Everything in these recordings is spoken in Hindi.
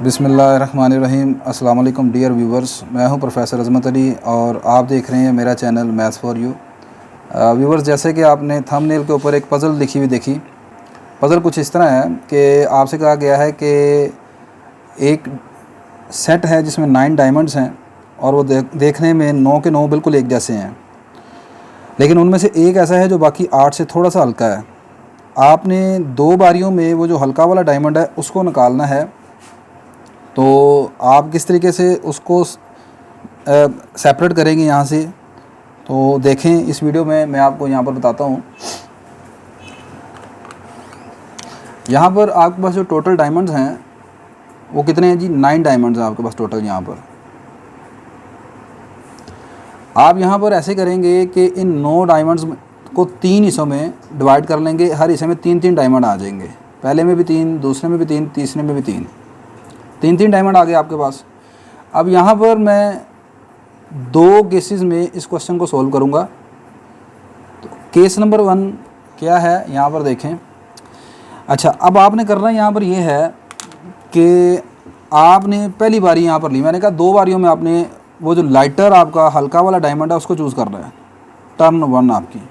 बिस्मिल्लाहिर्रहमानिर्रहीम। अस्सलाम वालेकुम डियर व्यूवर्स, मैं हूं प्रोफेसर अज़मत अली और आप देख रहे हैं मेरा channel maths for you. Viewers, जैसे कि आपने थंबनेल के ऊपर एक पज़ल लिखी हुई देखी। पज़ल कुछ इस तरह है कि आपसे कहा गया है कि एक सेट है जिसमें 9 डायमंड्स हैं और वो देखने में 9 के 9 बिल्कुल एक जैसे हैं, लेकिन उनमें से एक ऐसा है जो बाकी 8 से थोड़ा सा हल्का है। आपने 2 बारियों में वो जो हल्का वाला डायमंड है उसको निकालना है। तो आप किस तरीके से उसको सेपरेट करेंगे यहाँ से, तो देखें इस वीडियो में। मैं आपको यहाँ पर बताता हूँ। यहाँ पर आपके पास जो टोटल डायमंड्स हैं वो कितने हैं जी? 9 डायमंड्स हैं आपके पास टोटल। यहाँ पर आप यहाँ पर ऐसे करेंगे कि इन 9 डायमंड्स को 3 हिस्सों में डिवाइड कर लेंगे। हर हिस्से में 3-3 डायमंड आ जाएंगे। पहले में भी 3, दूसरे में भी 3, तीसरे में भी 3 डायमंड आ गए आपके पास। अब यहाँ पर मैं 2 केसेस में इस क्वेश्चन को सॉल्व करूँगा। तो केस नंबर 1 क्या है यहाँ पर देखें। अच्छा, अब आपने करना यहाँ पर ये है कि आपने पहली बारी यहाँ पर ली। मैंने कहा 2 बारियों में आपने वो जो लाइटर आपका हल्का वाला डायमंड है उसको चूज़ करना है। टर्न 1 आपकी।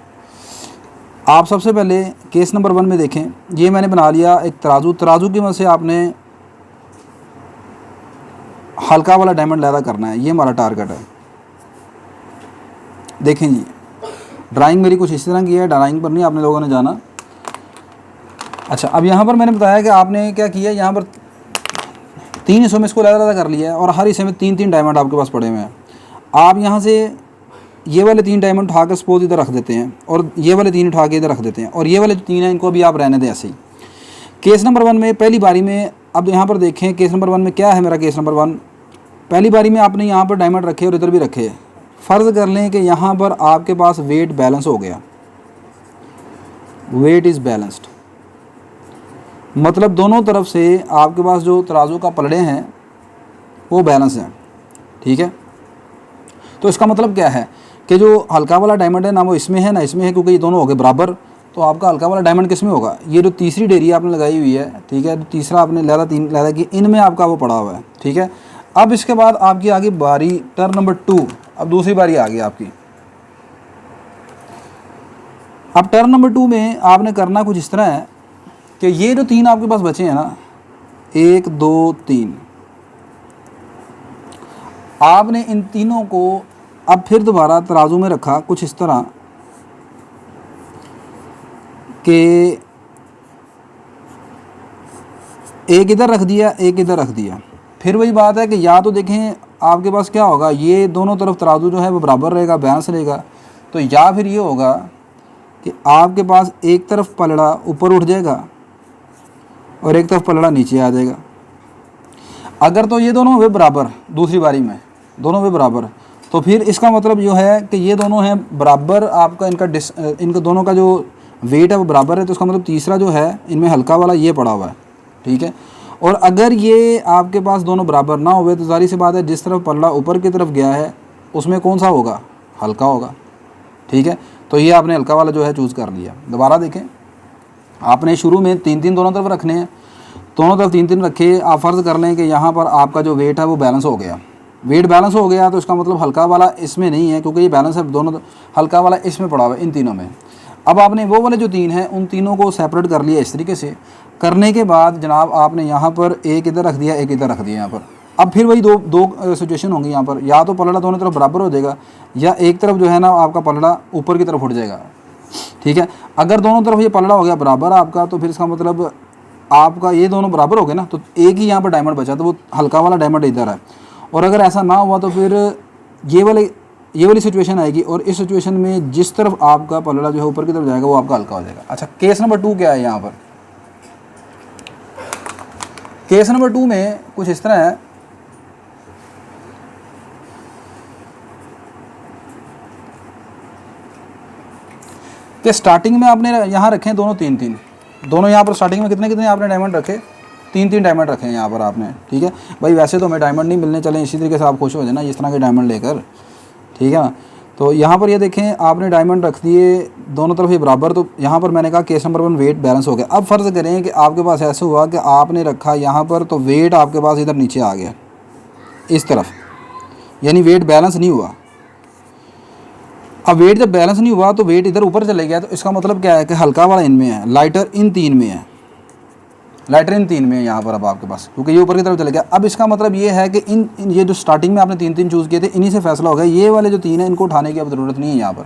आप सबसे पहले केस नंबर 1 में देखें, ये मैंने बना लिया एक तराजू की मदद से आपने हल्का वाला डायमंड लैदा करना है। ये हमारा टारगेट है। देखें जी, ड्राइंग मेरी कुछ इस तरह की है, ड्राइंग पर नहीं आपने लोगों ने जाना। अच्छा, अब यहाँ पर मैंने बताया कि आपने क्या किया, यहाँ पर 3 हिस्सों में इसको लैदा कर लिया है और हर हिस्से में 3-3 डायमंड आपके पास पड़े हुए हैं। आप यहाँ से ये वाले 3 डायमंड उठा कर सपोज इधर रख देते हैं और ये वाले 3 उठा के इधर रख देते हैं और ये वाले 3 हैं इनको भी आप रहने दें ऐसे ही। केस नंबर 1 में पहली बारी में, अब यहाँ पर देखें केस नंबर 1 में क्या है मेरा। केस नंबर 1 पहली बारी में आपने यहाँ पर डायमंड रखे और इधर भी रखे। फ़र्ज़ कर लें कि यहाँ पर आपके पास वेट बैलेंस हो गया। वेट इज़ बैलेंस्ड, मतलब दोनों तरफ से आपके पास जो तराजू का पलड़े हैं वो बैलेंस हैं। ठीक है, तो इसका मतलब क्या है कि जो हल्का वाला डायमंड है ना वो इसमें है ना इसमें है, क्योंकि ये दोनों हो गए बराबर। तो आपका हल्का वाला डायमंड किस में होगा? ये जो तीसरी डेरी आपने लगाई हुई है, ठीक है, तो तीसरा आपने लैदा की इनमें आपका वो पड़ा हुआ है। ठीक है, अब इसके बाद आपकी आगे बारी टर्न नंबर 2। अब दूसरी बारी आ गई आपकी। अब टर्न नंबर 2 में आपने करना कुछ इस तरह है कि ये जो 3 आपके पास बचे हैं ना, 1 2 3, आपने इन तीनों को अब फिर दोबारा तराजू में रखा कुछ इस तरह कि एक इधर रख दिया, एक इधर रख दिया। फिर वही बात है कि या तो देखें आपके पास क्या होगा, ये दोनों तरफ तराजू जो है वो बराबर रहेगा, बैलेंस रहेगा। तो या फिर ये होगा कि आपके पास एक तरफ पलड़ा ऊपर उठ जाएगा और एक तरफ पलड़ा नीचे आ जाएगा। अगर तो ये दोनों हुए बराबर, दूसरी बारी में दोनों हुए बराबर, तो फिर इसका मतलब जो है कि ये दोनों हैं बराबर। आपका इनका दोनों का जो वेट है वो बराबर है। तो इसका मतलब तीसरा जो है इनमें हल्का वाला ये पड़ा हुआ है। ठीक है, और अगर ये आपके पास दोनों बराबर ना हुए तो जाहिर सी बात है जिस तरफ पलड़ा ऊपर की तरफ गया है उसमें कौन सा होगा? हल्का होगा। ठीक है, तो ये आपने हल्का वाला जो है चूज़ कर लिया। दोबारा देखें, आपने शुरू में 3-3 दोनों तरफ रखने हैं। दोनों तरफ 3-3 रखे। आप फ़र्ज़ कर लें कि यहाँ पर आपका जो वेट है वो बैलेंस हो गया। वेट बैलेंस हो गया तो इसका मतलब हल्का वाला इसमें नहीं है, क्योंकि ये बैलेंस है दोनों। हल्का वाला इसमें पड़ा हुआ है, इन तीनों में। अब आपने वो वाले जो 3 हैं उन तीनों को सेपरेट कर लिया। इस तरीके से करने के बाद जनाब आपने यहाँ पर एक इधर रख दिया, एक इधर रख दिया यहाँ पर। अब फिर वही दो सिचुएशन होंगी यहाँ पर। या तो पलड़ा दोनों तरफ बराबर हो जाएगा या एक तरफ जो है ना आपका पलड़ा ऊपर की तरफ उठ जाएगा। ठीक है, अगर दोनों तरफ ये पलड़ा हो गया बराबर आपका, तो फिर इसका मतलब आपका ये दोनों बराबर हो गए ना, तो एक ही यहाँ पर डायमंड बचा, तो वो हल्का वाला डायमंड इधर है। और अगर ऐसा ना हुआ तो फिर ये वाली सिचुएशन आएगी और इस सिचुएशन में जिस तरफ आपका पलड़ा जो है ऊपर की तरफ जाएगा वो आपका हल्का हो जाएगा। अच्छा, केस नंबर 2 क्या है यहाँ पर? केस नंबर 2 में कुछ इस तरह है कि स्टार्टिंग में आपने यहाँ रखे दोनों 3-3, दोनों यहाँ पर स्टार्टिंग में कितने आपने डायमंड रखे? 3-3 डायमंड रखे हैं यहाँ पर आपने। ठीक है भाई, वैसे तो हमें डायमंड नहीं मिलने चले, इसी तरीके से आप खुश हो जाए ना इस तरह के डायमंड लेकर। ठीक है ना, तो यहाँ पर ये देखें आपने डायमंड रख दिए दोनों तरफ ये बराबर, तो यहाँ पर मैंने कहा केस नंबर 1 वेट बैलेंस हो गया। अब फ़र्ज़ करें कि आपके पास ऐसा हुआ कि आपने रखा यहाँ पर, तो वेट आपके पास इधर नीचे आ गया इस तरफ, यानी वेट बैलेंस नहीं हुआ। अब वेट जब बैलेंस नहीं हुआ तो वेट इधर ऊपर चले गया, तो इसका मतलब क्या है कि हल्का वाला इनमें है, लाइटर इन 3 में है, लाइटर इन 3 में है यहाँ पर अब आपके पास, क्योंकि ये ऊपर की तरफ चले गया। अब इसका मतलब ये है कि इन ये जो स्टार्टिंग में आपने 3 चूज़ किए थे, इन्हीं से फैसला हो गया, ये वाले जो 3 हैं इनको उठाने की अब ज़रूरत नहीं है यहाँ पर।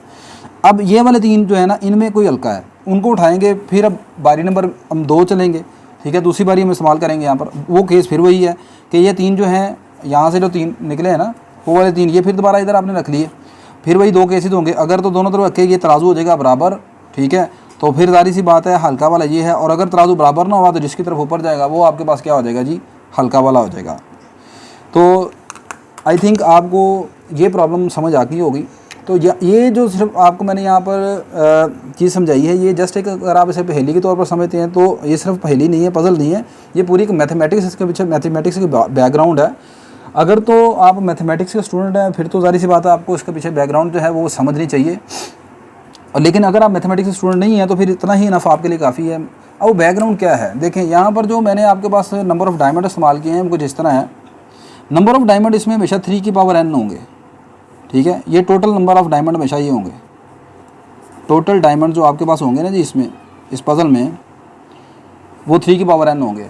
अब ये वाले 3 जो है ना, इनमें कोई हल्का है, उनको उठाएंगे, फिर अब बारी नंबर हम 2 चलेंगे, ठीक है, दूसरी बारी हम इस्तेमाल करेंगे यहाँ पर। वो केस फिर वही है कि ये 3 जो हैं, यहाँ से जो 3 निकले हैं ना, वो वाले 3 ये फिर दोबारा इधर आपने रख लिए, फिर वही 2 केसेस होंगे। अगर तो दोनों तरफ रखे ये तराजू हो जाएगा बराबर, ठीक है, तो फिर जारी सी बात है हल्का वाला ये है। और अगर तराजू बराबर ना हुआ तो जिसकी तरफ ऊपर जाएगा वो आपके पास क्या हो जाएगा जी, हल्का वाला हो जाएगा। तो आई थिंक आपको ये प्रॉब्लम समझ आ गई होगी। तो ये जो सिर्फ आपको मैंने यहाँ पर चीज़ समझाई है, ये जस्ट एक, अगर आप इसे पहेली के तौर पर समझते हैं तो ये सिर्फ पहेली नहीं है, पजल नहीं है, ये पूरी एक मैथमेटिक्स, इसके पीछे मैथमेटिक्स की बैकग्राउंड है। अगर तो आप मैथमेटिक्स के स्टूडेंट हैं फिर तो जारी सी बात है आपको इसके पीछे बैकग्राउंड जो है वो समझनी चाहिए। और लेकिन अगर आप मैथमेटिक्स के स्टूडेंट नहीं हैं तो फिर इतना ही इनफ आपके लिए काफ़ी है। अब वो बैकग्राउंड क्या है, देखें यहाँ पर जो मैंने आपके पास नंबर ऑफ़ डायमंड इस्तेमाल किए हैं कुछ इस तरह है। नंबर ऑफ़ डायमंड इसमें हमेशा 3 की पावर n होंगे, ठीक है, ये टोटल नंबर ऑफ़ डायमंड हमेशा ये होंगे, टोटल डायमंड जो आपके पास होंगे ना जी इसमें, इस पज़ल में, वो 3 की पावर n होंगे।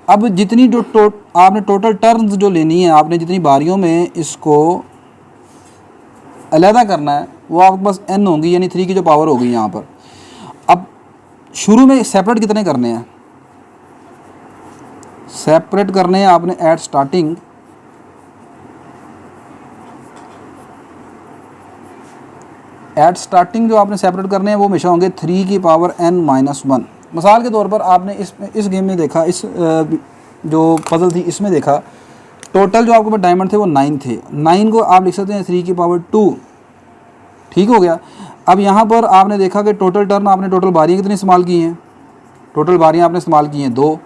अब जितनी जो आपने टोटल टर्न्स जो लेनी है, आपने जितनी बारियों में इसको अलहदा करना है वो आपके पास n होंगी, यानी 3 की जो पावर होगी यहाँ पर। अब शुरू में सेपरेट कितने करने हैं, सेपरेट करने हैं आपने एट स्टार्टिंग, जो आपने सेपरेट करने हैं वो हमेशा होंगे 3 की पावर n-1। मिसाल के तौर पर आपने इस गेम में देखा, इस जो पजल थी इसमें देखा, टोटल जो आपके पास डायमंड थे वो 9 थे, 9 को आप लिख सकते हैं 3 की पावर 2, ठीक हो गया। अब यहाँ पर आपने देखा कि टोटल टर्न आपने टोटल बारियाँ कितनी इस्तेमाल की हैं, टोटल बारियाँ आपने इस्तेमाल की हैं 2।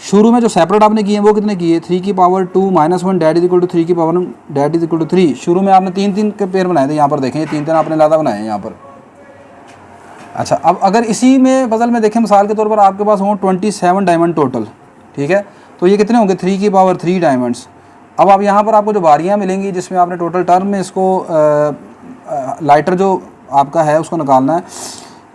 शुरू में जो सेपरेट आपने किए हैं वो कितने किए, 3 की power 2-1 that is equal to 3 की power that is equal to 3। शुरू में आपने 3-3 के पेयर बनाए थे, यहाँ पर देखें 3-3 आपने लादा बनाए हैं यहाँ पर। अच्छा, अब अगर इसी में पजल में देखें मिसाल के तौर पर आपके पास हों 27 डायमंड टोटल, ठीक है, तो ये कितने होंगे 3 की पावर 3 डायमंड्स। अब आप यहाँ पर आपको जो बारियाँ मिलेंगी जिसमें आपने टोटल टर्म में इसको लाइटर जो आपका है उसको निकालना है,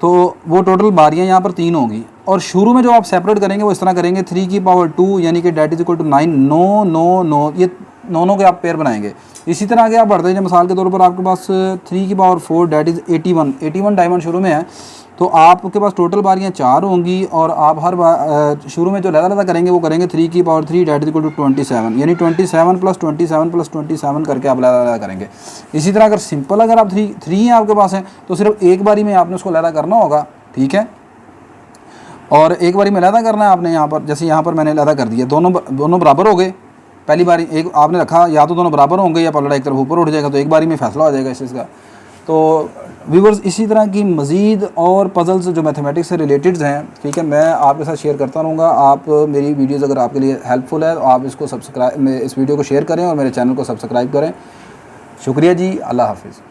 तो वो टोटल बारियाँ यहाँ पर 3 होंगी। और शुरू में जो आप सेपरेट करेंगे वो इस तरह करेंगे 3 की पावर 2 यानी कि डैट इज इक्वल टू 9, 9 ये 9 के आप पेयर बनाएंगे। इसी तरह आगे आप बढ़ते हैं, मिसाल के तौर पर आपके पास 3 की पावर 4 डैट इज़ 81 डायमंड शुरू में है, तो आपके पास टोटल बारियाँ 4 होंगी और आप हर बार शुरू में जो लहदा करेंगे वो करेंगे 3 की power 3 that is equal to 27, यानी 27 + 27 + 27 करके आप लहदा करेंगे। इसी तरह अगर सिंपल अगर आप 3 हैं आपके पास हैं तो सिर्फ एक बारी में आपने उसको लहदा करना होगा, ठीक है, और एक बारी में लहदा करना है आपने। यहाँ पर जैसे यहाँ पर मैंने लहदा कर दिया, दोनों बराबर हो गए, पहली बारी एक आपने रखा, या तो दोनों बराबर होंगे या पलड़ा एक तरफ ऊपर उठ जाएगा, तो एक बारी में फैसला हो जाएगा इस चीज़ का। तो व्यूवर्स इसी तरह की मज़ीद और पजल्स जो मैथमेटिक्स से रिलेटेड हैं, ठीक है, मैं आपके साथ शेयर करता रहूँगा। आप मेरी वीडियोज़ अगर आपके लिए हेल्पफुल है तो आप इसको सब्सक्राइब, इस वीडियो को शेयर करें और मेरे चैनल को सब्सक्राइब करें। शुक्रिया जी, अल्लाह हाफिज़।